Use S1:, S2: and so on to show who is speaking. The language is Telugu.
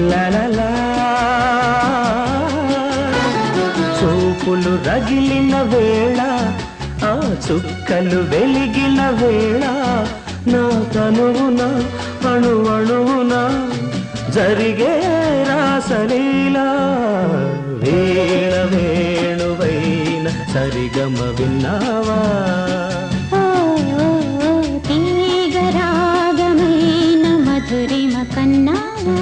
S1: లాలా చూపులు రగిలిన వేళ ఆ చుక్కలు వెలిగిన వేళ నా తనువున అణువణువున జరిగే రాసలీలా వీణ వేణువైన సరిగమ విన్నావా
S2: తీగ రాగమైన మధురిమ కన్నావా